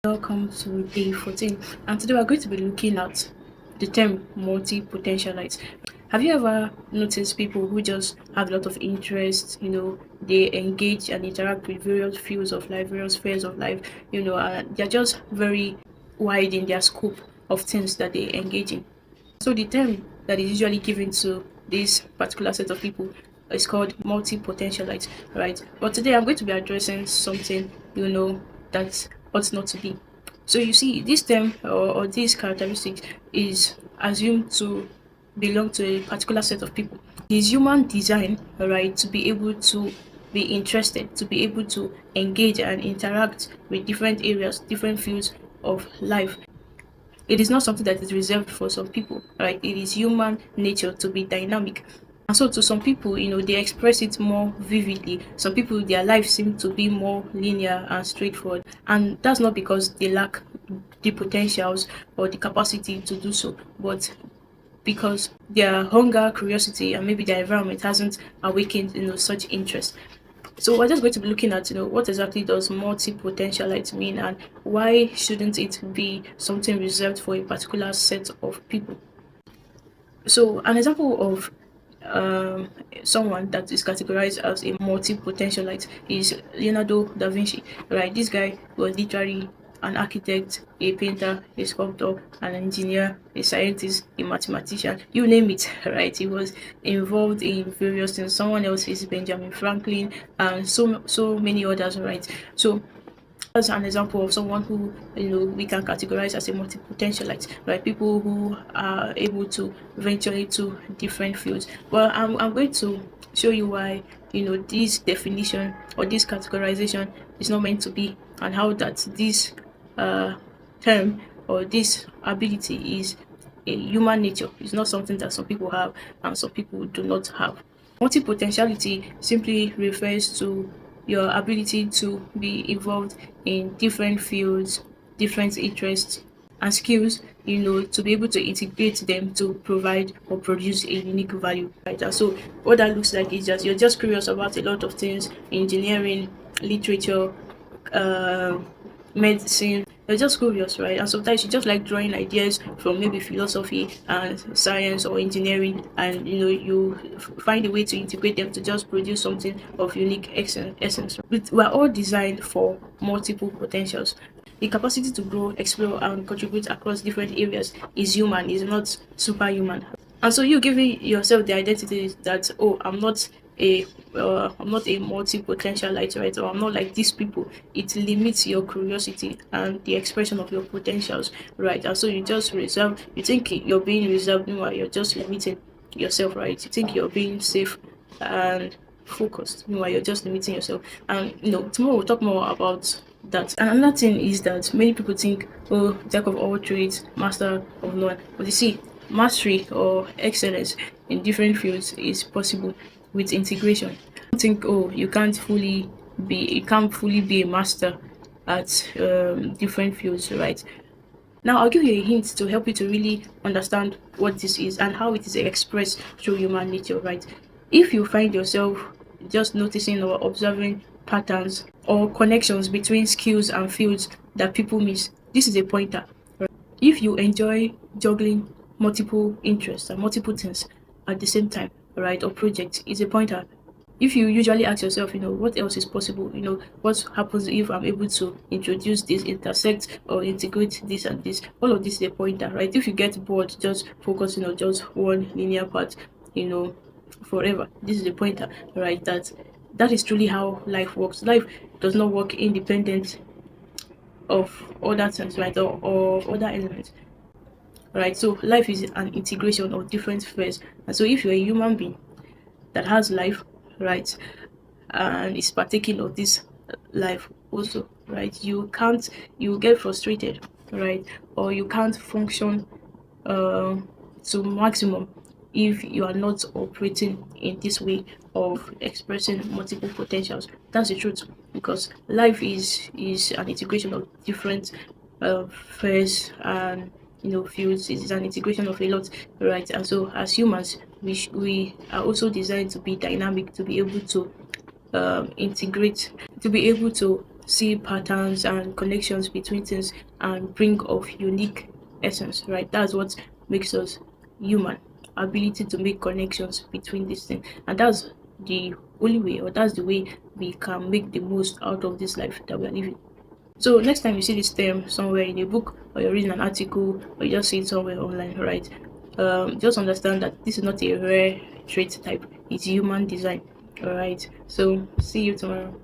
Welcome to day 14, and today we're going to be looking at the term multi-potentialite. Have you ever noticed people who just have a lot of interest, they engage and interact with various fields of life, various spheres of life, and they're just very wide in their scope of things that they engage in. So the term that is usually given to this particular set of people is called multi-potentialite, right? But today I'm going to be addressing something, that ought not to be. So you see, this term or this characteristic is assumed to belong to a particular set of people. It is human design, right, to be able to be interested, to be able to engage and interact with different areas, different fields of life. It is not something that is reserved for some people, right? It is human nature to be dynamic. And so to some people, they express it more vividly. Some people, their life seems to be more linear and straightforward. And that's not because they lack the potentials or the capacity to do so, but because their hunger, curiosity, and maybe their environment hasn't awakened, such interest. So we're just going to be looking at, what exactly does multi-potentialite mean, and why shouldn't it be something reserved for a particular set of people? So an example of someone that is categorized as a multi-potentialite is Leonardo da Vinci, right? This guy was literally an architect, a painter, a sculptor, an engineer, a scientist, a mathematician, you name it, right? He was involved in various things. Someone else is Benjamin Franklin, and so many others, right? So that's an example of someone who we can categorize as a multi-potentialite, right? People who are able to venture into different fields. Well, I'm going to show you why this definition or this categorization is not meant to be, and how that this uh term or this ability is a human nature. It's not something that some people have and some people do not have. Multi-potentiality simply refers to your ability to be involved in different fields, different interests and skills, to be able to integrate them to provide or produce a unique value, right? And so what that looks like is just you're just curious about a lot of things: engineering, literature, uh, medicine. You're just curious, right? And sometimes you just like drawing ideas from maybe philosophy and science or engineering, and you find a way to integrate them to just produce something of unique essence. We're all designed for multiple potentials. The capacity to grow, explore, and contribute across different areas is human, is not superhuman. And so you giving yourself the identity that, oh, I'm not a multi-potentialite, right? Or I'm not like these people. It limits your curiosity and the expression of your potentials, right? And so you think you're being reserved, meanwhile you're just limiting yourself, right? You think you're being safe and focused, meanwhile you're just limiting yourself. And tomorrow we'll talk more about that. And another thing is that many people think, oh, jack of all trades, master of none. But you see, mastery or excellence in different fields is possible with integration. Don't think, oh, you can't fully be a master at different fields, right? Now I'll give you a hint to help you to really understand what this is and how it is expressed through human nature, right? If you find yourself just noticing or observing patterns or connections between skills and fields that people miss, this is a pointer. Right? If you enjoy juggling multiple interests and multiple things at the same time, right, or projects, it's a pointer. If you usually ask yourself, what else is possible, what happens if I'm able to introduce this, intersect or integrate this and this, all of this is a pointer, right? If you get bored just focusing on just one linear path, you know forever, this is a pointer, right? That is truly how life works. Life does not work independent of other things, right, or other elements, right? So life is an integration of different spheres. And so if you're a human being that has life, right, and is partaking of this life also, right, you get frustrated, right, or you can't function uh, to maximum if you are not operating in this way of expressing multiple potentials. That's the truth, because life is an integration of different spheres and fields. It is an integration of a lot, right? And so as humans, we are also designed to be dynamic, to be able to integrate, to be able to see patterns and connections between things and bring of unique essence, right? That's what makes us human. Ability to make connections between these things. And that's the only way, or that's the way we can make the most out of this life that we are living. So next time you see this term somewhere in a book, or you're reading an article, or you just see it somewhere online, right? Just understand that this is not a rare trait type, it's human design. All right. So see you tomorrow.